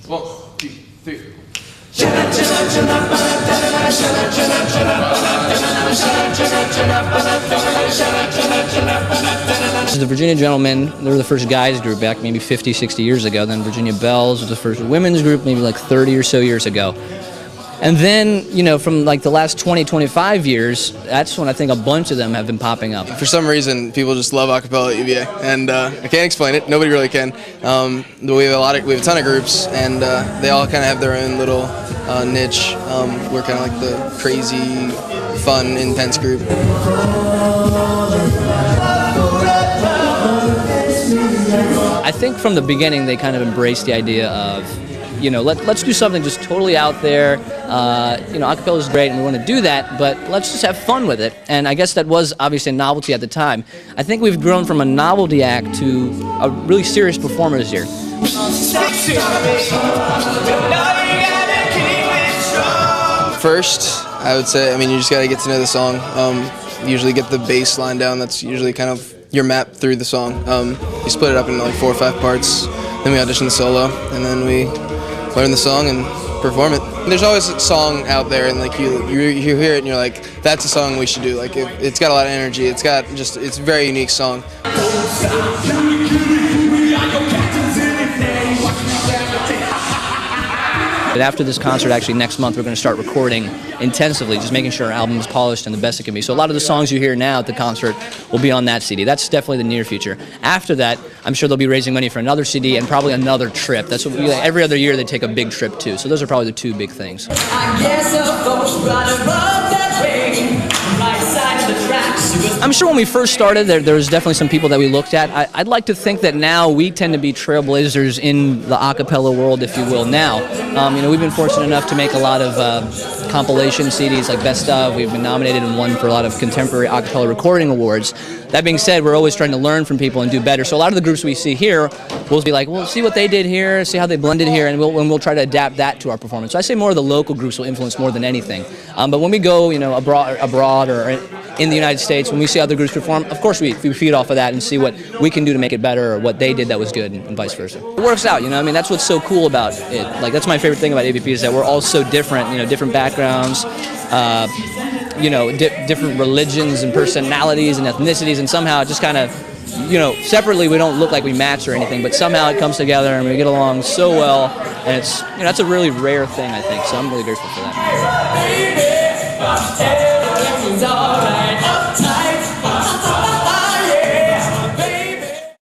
1, 2, 3. This is the Virginia Gentlemen. They were the first guys group back maybe 50, 60 years ago. Then Virginia Bells was the first women's group maybe like 30 or so years ago. And then, you know, from like the last 20, 25 years, that's when I think a bunch of them have been popping up. For some reason, people just love acapella at UVA, and I can't explain it. Nobody really can. We have a ton of groups, and they all kind of have their own little niche. We're kind of like the crazy, fun, intense group. I think from the beginning they kind of embraced the idea of, you know, let's do something just totally out there. You know, acapella is great and we want to do that, but let's just have fun with it. And I guess that was obviously a novelty at the time. I think we've grown from a novelty act to a really serious performer this year. First, I would say, I mean, you just got to get to know the song. Usually get the bass line down. That's usually kind of your map through the song. You split it up into like 4 or 5 parts. Then we audition the solo, and then we learn the song and perform it. There's always a song out there, and like you hear it, and you're like, that's a song we should do. Like it's got a lot of energy. It's a very unique song. But after this concert, actually next month, we're going to start recording intensively, just making sure our album is polished and the best it can be. So a lot of the songs you hear now at the concert will be on that CD. That's definitely the near future. After that, I'm sure they'll be raising money for another CD and probably another trip. That's what every other year they take a big trip too. So those are probably the 2 big things. I'm sure when we first started, there was definitely some people that we looked at. I'd like to think that now we tend to be trailblazers in the a cappella world, if you will, now. You know, we've been fortunate enough to make a lot of compilation CDs like Best Of. We've been nominated and won for a lot of contemporary a cappella recording awards. That being said, we're always trying to learn from people and do better. So a lot of the groups we see here, we'll be like, well, see what they did here, see how they blended here, and we'll try to adapt that to our performance. So I say more of the local groups will influence more than anything. But when we go, you know, abroad or in the United States, when we see other groups perform, of course we feed off of that and see what we can do to make it better or what they did that was good and vice versa. It works out, you know, I mean, that's what's so cool about it. Like, that's my favorite thing about AVP is that we're all so different, you know, different backgrounds, you know, different religions and personalities and ethnicities, and somehow it just kind of, you know, separately we don't look like we match or anything, but somehow it comes together and we get along so well, and it's, you know, that's a really rare thing, I think, so I'm really grateful for that.